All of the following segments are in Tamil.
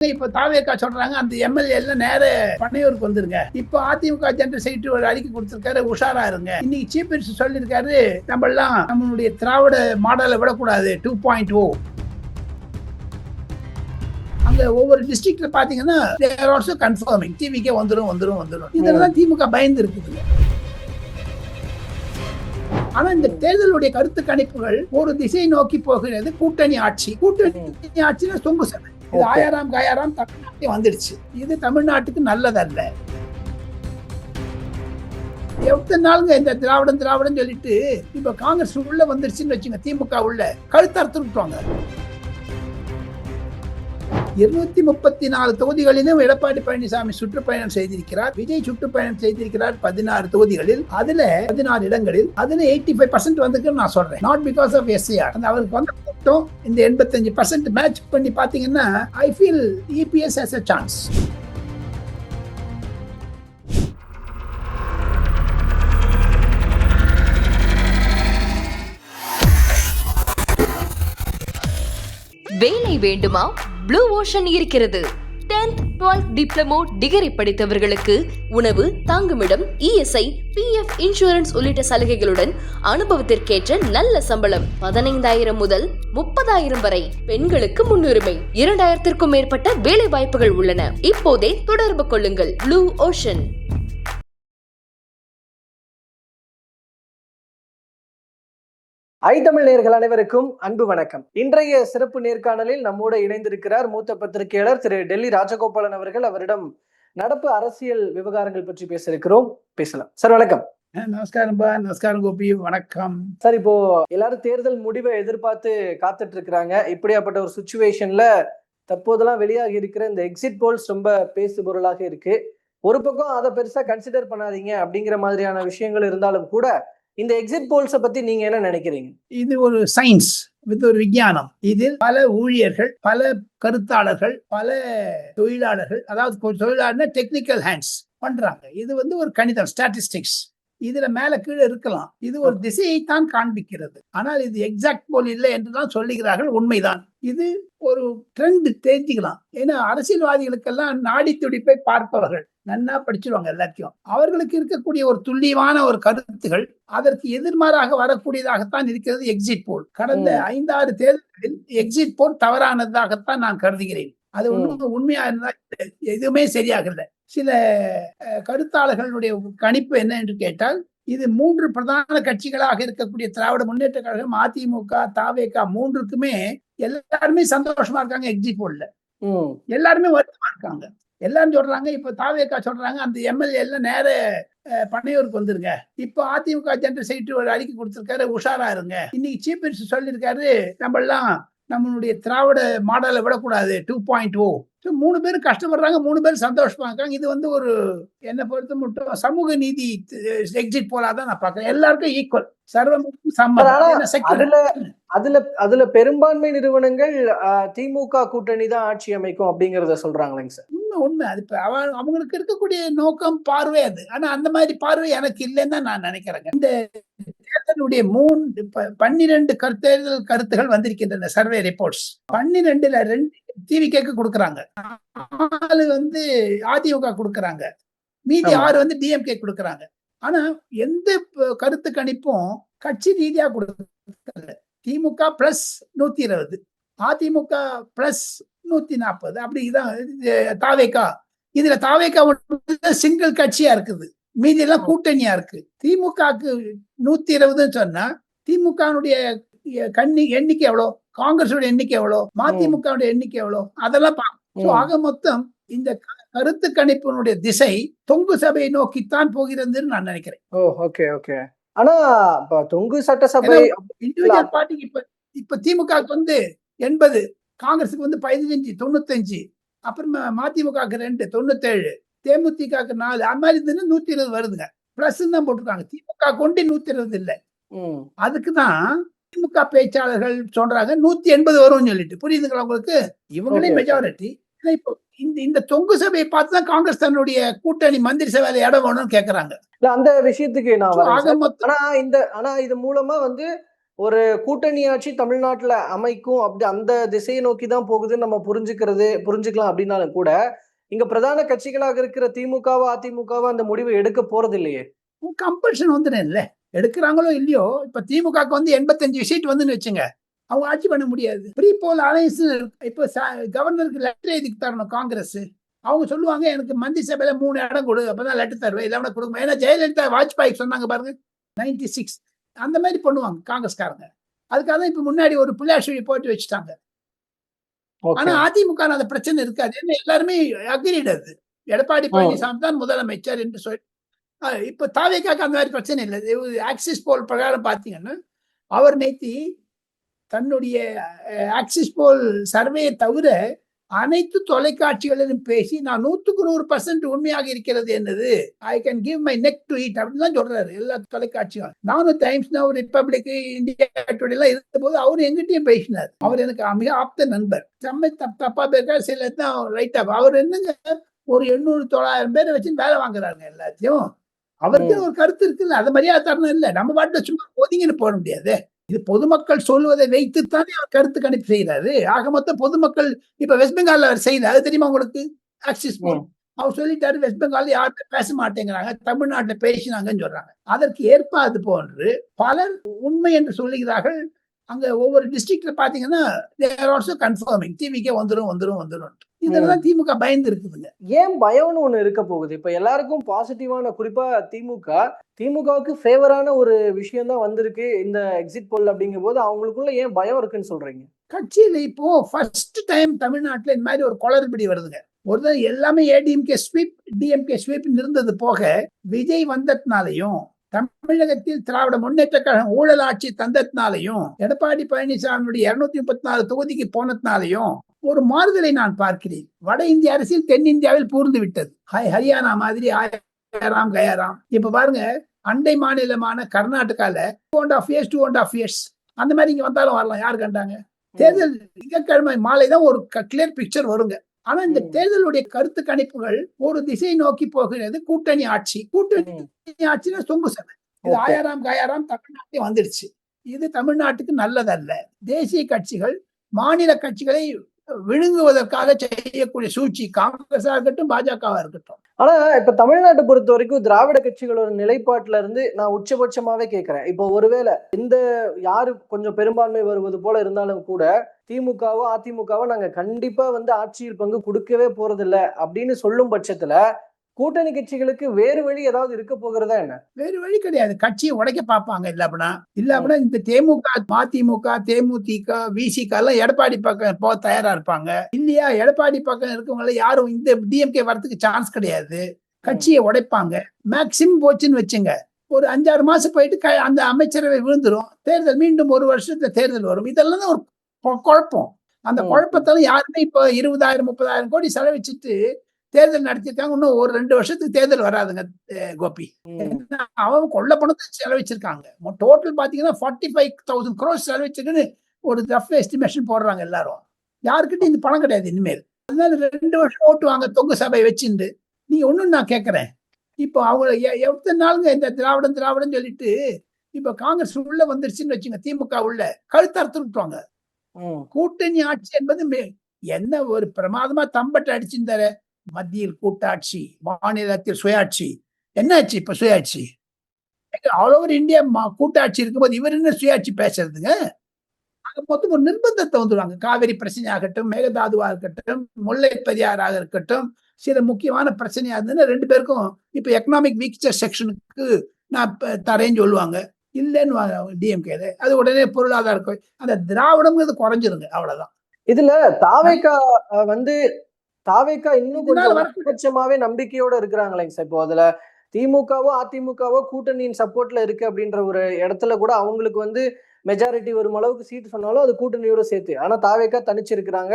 இப்ப தாவேக்கா சொல்றாங்க அந்த எம்எல்ஏ எல்லாம் நேர பண்ணையூருக்கு வந்துருங்க. இப்ப அதிமுக ஜெனரல் செக்ரட்டரி ஒரு அறிக்கை கொடுத்திருக்காரு, உஷாரா இருங்க. இன்னைக்கு சீஃப் மினிஸ்டர் சொல்லியிருக்காரு, நம்ம எல்லாம் நம்மளுடைய திராவிட மாடலை விடக்கூடாது 2.0. அங்க ஒவ்வொரு டிஸ்ட்ரிக்ட்ல பாத்தீங்கன்னா they are also confirming டிவிக்கே வந்துரும். இதெல்லாம் திமுக பயந்து இருக்குது. ஆனா இந்த தேர்தலுடைய கருத்து கணிப்புகள் ஒரு திசை நோக்கி போகிறது. கூட்டணி ஆட்சியில தொங்கு சபை. இது ஆயாராம் காயாராம் தமிழ்நாட்டே வந்துடுச்சு. இது தமிழ்நாட்டுக்கு நல்லதல்ல. எத்தனை நாளுங்க இந்த திராவிடம் சொல்லிட்டு இப்ப காங்கிரஸ் உள்ள வந்துருச்சுன்னு வச்சுங்க, திமுக உள்ள கழுத்தறுத்து விட்டுவாங்க. 234 தொகுதிகளிலும் எடப்பாடி பழனிசாமி சுற்றுப்பயணம் செய்திருக்கிறார். விஜய் சுற்றுப்பயணம் செய்திருக்கிறார் 16 தொகுதிகளில். அதுல 16 இடங்களில் அதுல 85% வந்துருக்குன்னு நான் சொல்றேன். Not because of SAR. அவருக்கு வந்து மட்டும் இந்த 85% மேட்ச் பண்ணி பாத்தீங்கன்னா I feel EPS has a chance. வேலை வேண்டுமா? ப்ளூ ஓஷன் இருக்கிறது. 10th 12th டிப்ளமோ டிகிரி படித்தவர்களுக்கு உணவு, தங்குமிடம், ESI, PF இன்சூரன்ஸ் உள்ளிட்ட சலுகைகளுடன் அனுபவத்திற்கேற்ற நல்ல சம்பளம் 15,000 முதல் 30,000 வரை. பெண்களுக்கு முன்னுரிமை. 2,000க்கும் மேற்பட்ட வேலை வாய்ப்புகள் உள்ளன. இப்போதே தொடர்பு கொள்ளுங்கள். Blue ocean. தமிழ் நேயர்கள் அனைவருக்கும் அன்பு வணக்கம். இன்றைய சிறப்பு நேர்காணலில் நம்மோடு இணைந்திருக்கிறார் மூத்த பத்திரிகையாளர் திரு டெல்லி ராஜகோபாலன் அவர்கள். அவரிடம் நடப்பு அரசியல் விவகாரங்கள் பற்றி பேச இருக்கிறோம். பேசலாம் சார். வணக்கம். நமஸ்காரம் கோபி. வணக்கம் சார். இப்போ எல்லாரும் தேர்தல் முடிவை எதிர்பார்த்து காத்துட்டு இருக்கிறாங்க. இப்படியாப்பட்ட ஒரு சுச்சுவேஷன்ல தற்போதெல்லாம் வெளியாகி இருக்கிற இந்த எக்ஸிட் போல்ஸ் ரொம்ப பேசு பொருளாக இருக்கு. ஒரு பக்கம் அதை பெருசா கன்சிடர் பண்ணாதீங்க அப்படிங்கிற மாதிரியான விஷயங்கள் இருந்தாலும் கூட இந்த எக்ஸிட் போல்ஸை பத்தி நீங்க என்ன நினைக்கிறீங்க? இது ஒரு சயின்ஸ் வித் ஒரு விஞ்ஞானம். இதில் பல ஊழியர்கள், பல கருத்தாளர்கள், பல தொழிலாளர்கள், அதாவது தொழிலாளர் டெக்னிக்கல் ஹேண்ட்ஸ் பண்றாங்க. இது வந்து ஒரு கணிதம், ஸ்டாட்டிஸ்டிக்ஸ். இதுல மேல கீழே இருக்கலாம். இது ஒரு திசையைத்தான் காண்பிக்கிறது. ஆனால் இது எக்ஸாக்ட் போல் இல்லை என்றுதான் சொல்லுகிறார்கள். உண்மைதான். இது ஒரு ட்ரெண்ட் தெரிஞ்சுக்கலாம். ஏன்னா அரசியல்வாதிகளுக்கெல்லாம் நாடி துடிப்பை பார்ப்பவர்கள் நன்னா படிச்சிருவாங்க. எல்லாத்தையும் அவர்களுக்கு இருக்கக்கூடிய ஒரு துல்லியமான ஒரு கருத்துகள் அதற்கு எதிர்மாறாக வரக்கூடியதாகத்தான் இருக்கிறது எக்ஸிட் போல். கடந்த 5-6 தேர்தல்களில் எக்ஸிட் போல் தவறானதாகத்தான் நான் கருதுகிறேன். அது ஒன்றும் உண்மையா இருந்தா எதுவுமே சரியாகல. சில கருத்தாளர்களுடைய கணிப்பு என்ன என்று கேட்டால், இது 3 பிரதான கட்சிகளாக இருக்கக்கூடிய திராவிட முன்னேற்ற கழகம், அதிமுக, தாவேகா, 3க்குமே எல்லாருமே சந்தோஷமா இருக்காங்க. எக்ஸிட் போல்ல எல்லாருமே வருத்தமா இருக்காங்க. எல்லாரும் சொல்றாங்க, இப்ப தாவேக்கா சொல்றாங்க அந்த எம்எல்ஏ எல்லாம் நேர பண்ணையூருக்கு வந்துருங்க. இப்ப அதிமுக ஜெனரல் செக்ரட்டரி ஒரு அறிக்கை கொடுத்திருக்காரு, உஷாரா இருங்க. இன்னைக்கு சீஃப் மினிஸ்டர் சொல்லியிருக்காரு, நம்ம எல்லாம் நம்மளுடைய திராவிட மாடலை விடக்கூடாது 2.0. 3 பேரும் கஷ்டப்படுறாங்க, 3 பேரும் சந்தோஷமா இருக்காங்க. இது வந்து ஒரு என்ன பொறுத்த மட்டும் சமூக நீதி எக்ஸிட் போலாதான் நான் பாக்குறேன். எல்லாருக்கும் ஈக்குவல், சர்வமும் சமம். அதுல பெரும்பான்மை நிறுவனங்கள் திமுக கூட்டணி தான் ஆட்சி அமைக்கும் அப்படிங்கறத சொல்றாங்களேங்க சார். உண்மை. அது அவங்களுக்கு இருக்கக்கூடிய நோக்கம், பார்வை அது. ஆனா அந்த மாதிரி பார்வை எனக்கு இல்லைன்னு தான் நான் நினைக்கிறேங்க. இந்த தேர்தலுடைய 12 தேர்தல் கருத்துகள் வந்திருக்கின்றன, சர்வே ரிப்போர்ட்ஸ். 12ல 2 டிவிகேக்கு கொடுக்கறாங்க, 4 வந்து அதிமுக கொடுக்கறாங்க, மீதி 6 வந்து டிஎம்கே கொடுக்கறாங்க. ஆனா எந்த கருத்து கணிப்பும் கட்சி ரீதியா கொடுக்கல. திமுக பிளஸ் 120, அதிமுக பிளஸ் 140, அப்படிதான் தாவேக்கா. இதுல தாவேக்கா சிங்கிள் கட்சியா இருக்குது, மீதி எல்லாம் கூட்டணியா இருக்கு. திமுகக்கு 120 சொன்னா திமுகனுடைய எண்ணிக்கை எவ்வளவு, காங்கிரஸ் எண்ணிக்கை எவ்வளவு, மதிமுக எண்ணிக்கை எவ்வளவு, அதெல்லாம் ஆக மொத்தம் இந்த கருத்து கணிப்பினுடைய திசை தொங்கு சபையை நோக்கித்தான் போகிறதுன்னு நான் நினைக்கிறேன். ஆனா தொங்கு சட்டசபை இண்டிவிஜுவல் பார்ட்டிக்கு இப்ப திமுக வந்து 80, காங்கிரஸுக்கு வந்து 15, 95, அப்புறமா மதிமுகக்கு 2, 97, தேமுதிகக்கு 4, அது மாதிரி 120 வருதுங்க. பிளஸ் தான் போட்டிருக்காங்க. திமுக கொண்டு 120 இல்லை. அதுக்குதான் திமுக பேச்சாளர்கள் சொல்றாங்க 180 வரும்னு சொல்லிட்டு. புரியுதுங்களா உங்களுக்கு? இவங்களே மெஜாரிட்டி. இப்போ இந்த தொங்கு சபையை பார்த்துதான் காங்கிரஸ் தன்னுடைய கூட்டணி மந்திரி சபையில இடம் வேணும்னு கேக்குறாங்க. அந்த விஷயத்துக்கு நான் ஆனா இது மூலமா வந்து ஒரு கூட்டணி ஆட்சி தமிழ்நாட்டுல அமைக்கும் அப்படி அந்த திசையை நோக்கி தான் போகுதுன்னு நம்ம புரிஞ்சுக்கலாம் அப்படின்னாலும் கூட இங்க பிரதான கட்சிகளாக இருக்கிற திமுகவோ அதிமுகவோ அந்த முடிவை எடுக்க போறது இல்லையே. கம்பல்ஷன் வந்துடும் இல்ல, எடுக்கிறாங்களோ இல்லையோ. இப்ப திமுகக்கு வந்து 85 சீட் வந்துன்னு வச்சுங்க, அவங்க ஆட்சி பண்ண முடியாது. ப்ரீ போல் அலையன்ஸ் இப்ப கவர்னருக்கு லெட்டர் எதுக்கு தரணும் காங்கிரஸ்? அவங்க சொல்லுவாங்க எனக்கு மந்திரி சபையில 3 இடம் கொடு, அப்பதான் லெட்டர் தருவேன், இல்லாம கொடுக்க. ஏன்னா ஜெயலலிதா வாஜ்பாய்க்கு சொன்னாங்க பாருங்க 96, அந்த மாதிரி பண்ணுவாங்க காங்கிரஸ்காரங்க. அதுக்காக தான் இப்ப முன்னாடி ஒரு பிள்ளையார் போட்டு வச்சுட்டாங்க. ஆனா அதிமுக அந்த பிரச்சனை இருக்காது, எல்லாருமே அக்ரீட். அது எடப்பாடி பழனிசாமி தான் முதலமைச்சர் என்று சொல்லி. இப்ப தாவேக்காக்கு அந்த மாதிரி பிரச்சனை இல்லை. ஆக்சிஸ் போல் பிரகாரம் பாத்தீங்கன்னா அவர் நேத்தி தன்னுடைய ஆக்சிஸ் போல் சர்வேயை தவிர அனைத்து தொலைக்காட்சிகளிலும் பேசி நான் 100% உண்மையாக இருக்கிறது என்னது, I can give my neck to it அப்படின்னு தான் சொல்றாரு எல்லா தொலைக்காட்சியும். நானும் times now, republic, India today எல்லாம் இருந்த போது அவர் எங்கிட்டயும் பேசினார். அவர் எனக்கு மிக ஆப்த நண்பர். செம்மை தப்பா பேருக்கா சில தான் ரைட்டா. அவர் என்னங்க ஒரு 800-900 பேரை வச்சு வேலை வாங்குறாங்க எல்லாத்தையும். அவருக்கு ஒரு கருத்து இருக்குல்ல, அது மரியாதை தரணும் இல்ல. நம்ம பாட்டுல சும்மா ஒதுங்கின்னு போட முடியாது. இது பொதுமக்கள் சொல்வதை வைத்துத்தானே அவர் கருத்து கணிப்பு செய்யறாரு. ஆக மொத்தம் பொதுமக்கள் இப்ப வெஸ்ட் பெங்கால்ல அவர் செய்யல, அது தெரியுமா உங்களுக்கு? ஆக்சிஸ் போல் அவர் சொல்லிட்டாரு வெஸ்ட் பெங்கால் யாருமே பேச மாட்டேங்கிறாங்க, தமிழ்நாட்டுல பேசினாங்கன்னு சொல்றாங்க. அதற்கு ஏற்பாது போன்று பலர் உண்மை என்று சொல்லுகிறார்கள். அங்க ஒவ்வொரு டிஸ்ட்ரிக்ட்ல பாத்தீங்கன்னா கன்ஃபர்மிங் டிவிக்கே வந்துரும். இதெல்லாம் திமுக பயந்து இருக்குதுங்க. ஏன் பயம்னு ஒண்ணு இருக்க போகுது? இப்ப எல்லாருக்கும் பாசிட்டிவான, குறிப்பா திமுகவுக்கு ஃபேவரான ஒரு விஷயம் தான் வந்திருக்கு இந்த எக்ஸிட் போல் அப்படிங்கும் போது அவங்களுக்குள்ள ஏன் பயம் இருக்குன்னு சொல்றீங்க? கட்சியில இப்போ ஃபர்ஸ்ட் டைம் தமிழ்நாட்டுல இந்த மாதிரி ஒரு குளறுபடி வருதுங்க. ஒரு எல்லாமே ஏடிஎம்கே ஸ்வீப், டிஎம்கே ஸ்வீப் இருந்தது போக விஜய் வந்ததுனாலையும் தமிழகத்தில் திராவிட முன்னேற்ற கழகம் ஊழல் ஆட்சி தந்ததுனாலையும் எடப்பாடி பழனிசாமியுடைய 234 தொகுதிக்கு போனதுனாலையும் ஒரு மாறுதலை நான் பார்க்கிறேன். வட இந்திய அரசியல் தென்னிந்தியாவில் பூர்ந்து விட்டது. ஹரியானா மாதிரி ஆயாராம் கயாராம். இப்ப பாருங்க, அண்டை மாநிலமான கர்நாடகால 2.5 இயர்ஸ் அந்த மாதிரி இங்க வந்தாலும் வரலாம், யாரு கண்டாங்க? தேர்தல் திங்கட்கிழமை மாலைதான் ஒரு கிளியர் பிக்சர் வருங்க. ஆனா இந்த தேர்தலுடைய கருத்து கணிப்புகள் ஒரு திசை நோக்கி போகிறது. கூட்டணி ஆட்சினா சொங்கு சபை. இது ஆயாராம் கயாராம் தமிழ்நாட்டிலே வந்துடுச்சு. இது தமிழ்நாட்டுக்கு நல்லதல்ல. தேசிய கட்சிகள் மாநில கட்சிகளை விழுங்குவதற்காக செய்யக்கூடிய சூழ்ச்சி காங்கிரஸா இருக்கட்டும், பாஜகவா இருக்கட்டும். ஆனா இப்ப தமிழ்நாட்டை பொறுத்த வரைக்கும் திராவிட கட்சிகளோட நிலைப்பாட்டுல இருந்து நான் உச்சபட்சமாவே கேட்கிறேன். இப்போ ஒருவேளை இந்த யாரு கொஞ்சம் பெரும்பான்மை வருவது போல இருந்தாலும் கூட திமுகவோ அதிமுகவோ நாங்க கண்டிப்பா ஆட்சியில் பங்கு கொடுக்கவே போறதில்ல அப்படின்னு சொல்லும் பட்சத்துல கூட்டணி கட்சிகளுக்கு வேறு வழி ஏதாவது இருக்க போகிறதா என்ன? வேறு வழி கிடையாது. கட்சியை உடைக்க பார்ப்பாங்க. இல்ல இந்த தேமுக, மதிமுக, தேமுதிக, விசிக எல்லாம் எடப்பாடி பக்கம் போக தயாரா இருப்பாங்க. இல்லையா, எடப்பாடி பக்கம் இருக்கவங்க யாரும் இந்த டிஎம்கே வரதுக்கு சான்ஸ் கிடையாது. கட்சியை உடைப்பாங்க. மேக்சிமம் போச்சுன்னு வச்சுங்க, ஒரு 5-6 மாசம் போயிட்டு அந்த அமைச்சரவை விழுந்துரும். தேர்தல் மீண்டும் ஒரு வருஷத்துல தேர்தல் வரும். இதெல்லாம் தான் ஒரு குழப்பம். அந்த குழப்பத்தால யாருமே இப்ப 20,000-30,000 கோடி செலவிச்சுட்டு தேர்தல் நடத்திருக்காங்க. இன்னும் ஒரு 2 வருஷத்துக்கு தேர்தல் வராதுங்க கோபி. அவங்க கொள்ள பணத்தை செலவிச்சிருக்காங்க. டோட்டல் பாத்தீங்கன்னா 45,000 crores செலவிச்சிருக்குன்னு ஒரு ரஃப் எஸ்டிமேஷன் போடுறாங்க எல்லாரும். யாருக்கிட்ட இந்த பணம் கிடையாது இனிமேல். அதனால 2 வருஷம் ஓட்டுவாங்க தொங்கு சபை வச்சுட்டு. நீங்க ஒண்ணும் நான் கேட்கறேன், இப்போ அவங்க எத்தனை நாளுங்க இந்த திராவிடம் சொல்லிட்டு இப்ப காங்கிரஸ் உள்ள வந்துருச்சுன்னு வச்சுங்க, திமுக உள்ள கழுத்தறுத்து விட்டுவாங்க. கூட்டணி ஆட்சி என்பது என்ன ஒரு பிரமாதமா தம்பட்டு அடிச்சிருந்தாரு. மத்தியில் கூட்டாட்சி, மாநிலத்தில் சுயாட்சி. என்னாச்சு இப்ப சுயாட்சி? ஆல் ஓவர் இந்தியா கூட்டாட்சி இருக்கும்போது இவர் என்ன சுயாட்சி பேசுறதுங்க? மொத்தம் ஒரு நிர்பந்தத்தை வந்துடுவாங்க. காவிரி பிரச்சனை ஆகட்டும், மேகதாதுவா இருக்கட்டும், முல்லை பெரியாராக இருக்கட்டும், சில முக்கியமான பிரச்சனையா இருந்ததுன்னா 2 பேருக்கும் இப்ப எக்கனாமிக் வீக்கர் செக்ஷனுக்கு நான் தரேன்னு சொல்லுவாங்க. இல்லைன்னு டிஎம்கே. அது உடனே பொருளாதார அந்த திராவிடம்ங்கிறது குறைஞ்சிருங்க, அவ்வளவுதான். இதுல தாவேக்கா இன்னும் கொஞ்சம் பட்சமாவே நம்பிக்கையோட இருக்கிறாங்களேங்க சார். இப்போ அதுல திமுகவோ அதிமுகவோ கூட்டணியின் சப்போர்ட்ல இருக்கு அப்படின்ற ஒரு இடத்துல கூட அவங்களுக்கு மெஜாரிட்டி வரும் அளவுக்கு சீட்டு சொன்னாலும் அது கூட்டணியோட சேர்த்து. ஆனா தாவேக்கா தனிச்சு இருக்கிறாங்க.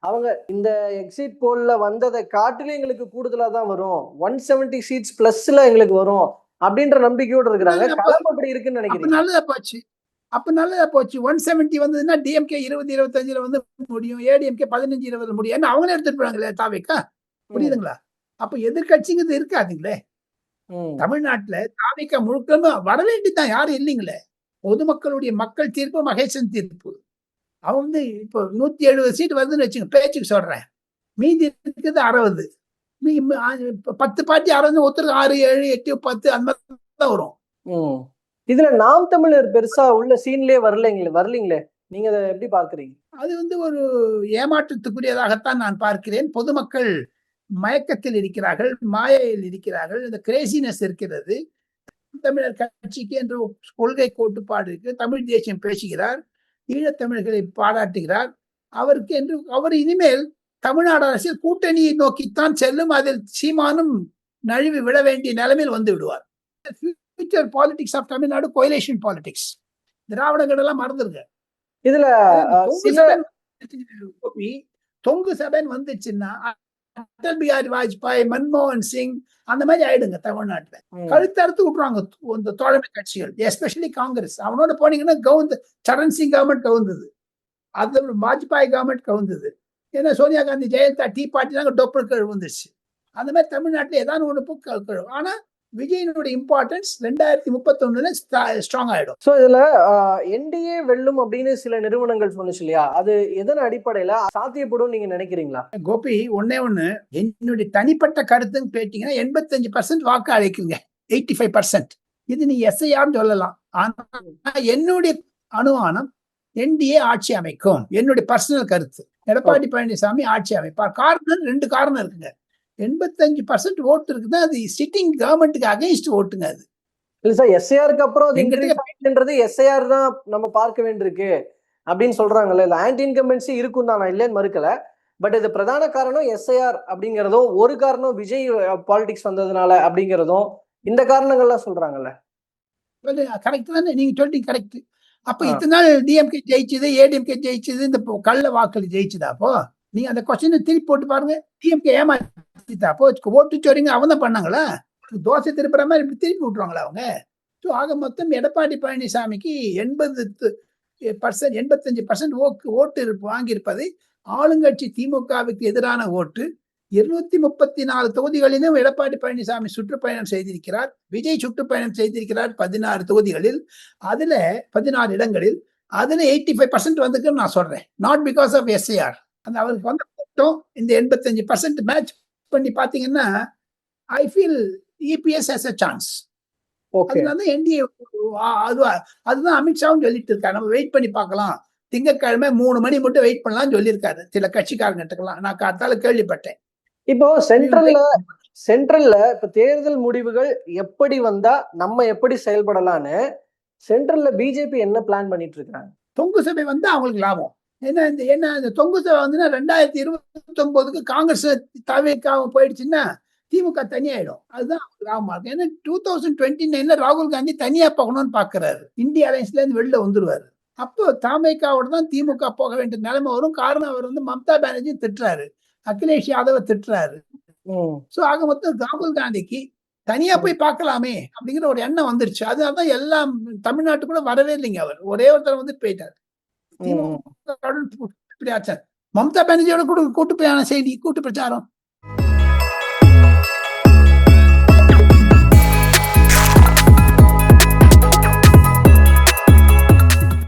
அவங்க இந்த எக்ஸிட் போல்ல வந்ததை காட்டிலும் எங்களுக்கு கூடுதலா தான் வரும், 170 சீட்ஸ் பிளஸ்ல எங்களுக்கு வரும் அப்படின்ற நம்பிக்கையோட இருக்கிறாங்க. களம் அப்படி இருக்குன்னு நினைக்கிறேன். நல்லதா போச்சு. 170 வந்ததுன்னா டிஎம்கே 20-25 வந்து முடியும், ஏடிஎம்கே 15-20 முடியும். ஏன்னா அவங்களே எடுத்துட்டு போறாங்களே தாவேக்கா. புரியுதுங்களா? அப்ப எதிர்கட்சிங்கிறது இருக்காதுங்களே தமிழ்நாட்டுல. தாவேக்கா முழுக்க வர வேண்டியதுதான், யாரும் இல்லைங்களே. பொதுமக்களுடைய மக்கள் தீர்ப்பு மகேசன் தீர்ப்பு. அவன் வந்து இப்போ 170 சீட் வருதுன்னு வச்சுங்க, பேச்சுக்கு சொல்றேன். மீதி இருக்குது 60. 10 பார்ட்டி 60, ஒருத்தருக்கு 6, 7, 8, 10 அந்த மாதிரி தான் வரும். இதுல நாம் தமிழர் பெருசா உள்ள சீன்லயே வரலீங்களே. நீங்க அதை எப்படி பார்க்கறீங்க? அது வந்து ஒரு ஏமாற்றத்துக்குரியதாகத்தான் நான் பார்க்கிறேன். பொதுமக்கள் மயக்கத்தில் இருக்கிறார்கள், மாயையில் இருக்கிறார்கள், இந்த கிரேசினஸ் இருக்கிறது. தமிழர் கட்சிக்கு என்று கொள்கை கோட்பாடு இருக்கு. தமிழ் தேசியம் பேசுகிறார், ஈழத்தமிழர்களை பாராட்டுகிறார். அவருக்கு என்று அவர் இனிமேல் தமிழ்நாடு அரசியல் கூட்டணியை நோக்கித்தான் செல்லும். அதில் சீமானும் நழுவி விட வேண்டிய நிலைமையில் வந்து விடுவார். Future politics of Tamil Nadu coalition politics. திராவிடங்கள் எல்லாம் மறந்துருங்க. இதுல தொங்கு சபைன்னு வந்துச்சுன்னா அடல் பிஹாரி வாஜ்பாய், மன்மோகன் சிங் அந்த மாதிரி ஆயிடுங்க. தமிழ்நாட்டுல கழுத்தறுத்து விட்டுருவாங்க இந்த தோழமை கட்சிகள், எஸ்பெஷலி காங்கிரஸ். அவனோட போனீங்கன்னா சரண் சிங் கவர்மெண்ட் கவுந்தது, அது வாஜ்பாய் கவர்மெண்ட் கவுந்தது. ஏன்னா சோனியா காந்தி, ஜெயலலிதா, டீ பார்ட்டி டொப்பல் கழுவுந்துச்சு. அந்த மாதிரி தமிழ்நாட்டில் ஏதாவது ஒன்று கழுவும். ஆனா விஜயனுடைய இம்பார்ட்டன்ஸ் 2031 ஸ்ட்ராங் ஆயிடும். சோ இதுல என்டிஏ வெல்லும் அப்படின்னு சில நிறுவனங்கள் சொன்னுச்சு இல்லையா, அது எதன் அடிப்படையில சாத்தியப்படும் நீங்க நினைக்கிறீங்களா? கோபி, ஒண்ணு என்னுடைய தனிப்பட்ட கருத்துன்னு கேட்டீங்கன்னா 85% வாக்கு அளிக்குங்க, 85%. இது நீ எஸ்ஐஆர் சொல்லலாம். ஆனா என்னுடைய அனுமானம் என்டிஏ ஆட்சி அமைக்கும். என்னுடைய பர்சனல் கருத்து, எடப்பாடி பழனிசாமி ஆட்சி அமைப்பார். காரணம் 2 காரணம் இருக்குங்க. 85% ஓட்டு இருக்குன்னா அது சிட்டிங் கவர்மெண்ட்டுக்கு அகைன்ஸ்ட் ஓட்டுங்க. அது இல்ல சார், எஸ்ஐஆருக்கு அப்புறம் எஸ்ஐஆர் தான் நம்ம பார்க்க வேண்டியிருக்கு அப்படின்னு சொல்றாங்கல்ல. இல்ல ஆன்டி இன்கம்பன்சி இருக்கும் தான், நான் இல்லைன்னு மறுக்கல. பட் இது பிரதான காரணம் எஸ்ஐஆர் அப்படிங்கிறதும், ஒரு காரணம் விஜய் பாலிடிக்ஸ் வந்ததுனால அப்படிங்கிறதும், இந்த காரணங்கள்லாம் சொல்றாங்கல்ல. கரெக்ட் தானே நீங்க சொல்றீங்க, கரெக்ட். அப்ப இத்தனை நாள் டிஎம்கே ஜெயிச்சது, ஏடிஎம்கே ஜெயிச்சது, இந்த கள்ள வாக்கள் ஜெயிச்சதா? அப்போ நீங்க அந்த கொஸ்டினை திருப்பி போட்டு பாருங்க. டிஎம்கே ஏமாத்திட்டா? அப்போ ஓட்டு சோரிங்க அவன் தான் பண்ணாங்களா? தோசை திருப்புற மாதிரி இப்படி திருப்பி விட்டுருவாங்களா அவங்க? ஸோ ஆக மொத்தம் எடப்பாடி பழனிசாமிக்கு 85% ஓட்டு வாங்கியிருப்பதை ஆளுங்கட்சி திமுகவுக்கு எதிரான ஓட்டு. 234 தொகுதிகளிலும் எடப்பாடி பழனிசாமி சுற்றுப்பயணம் செய்திருக்கிறார். விஜய் சுற்றுப்பயணம் செய்திருக்கிறார் 16 தொகுதிகளில். அதுல 16 இடங்களில் அதுல 85% வந்துக்குன்னு நான் சொல்றேன். Not because of SIR. அந்த அவருக்கு வந்து இந்த 85% மேட்ச் பண்ணி பாத்தீங்கன்னா I feel EPS has a chance. அதனால என்டிஏ அதுதான் அமித்ஷாவும் சொல்லிட்டு இருக்காரு. நம்ம வெயிட் பண்ணி பார்க்கலாம், திங்கட்கிழமை 3 மணி மட்டும் வெயிட் பண்ணலாம் சொல்லியிருக்காரு சில கட்சிக்காரங்கிட்டலாம். நான் காத்தால கேள்விப்பட்டேன். இப்போ சென்ட்ரல்ல இப்ப தேர்தல் முடிவுகள் எப்படி வந்தா நம்ம எப்படி செயல்படலான்னு சென்ட்ரல்ல பிஜேபி என்ன பிளான் பண்ணிட்டு இருக்காங்க? தொங்கு சபை வந்து அவங்களுக்கு லாபம். என்ன இந்த தொங்கு சபை வந்து 2029க்கு காங்கிரஸ் தவிர்க்காம போயிடுச்சுன்னா திமுக தனியாயிடும். அதுதான் லாபமா இருக்கு. ஏன்னா 2029ல ராகுல் காந்தி தனியா போகணும்னு பாக்குறாரு. இந்திய அலையன்ஸ்ல இருந்து வெளில வந்துருவாரு. அப்போ தாமேக்காவோட தான் திமுக போக வேண்டிய நிலைமை வரும். காரணம் அவர் வந்து மம்தா பானர்ஜி திட்டுறாரு, அகிலேஷ் யாதவ திட்டுறாரு. சோ ஆக மொத்தம் ராகுல் காந்திக்கு தனியா போய் பார்க்கலாமே அப்படிங்கிற ஒரு எண்ணம் வந்துருச்சு. அதனாலதான் எல்லாம் தமிழ்நாட்டு கூட வரவே இல்லைங்க. அவர் ஒரே ஒருத்தர் வந்து போயிட்டாரு. மம்தா பானர்ஜியோட கூட கூட்டு பிரச்சாரம்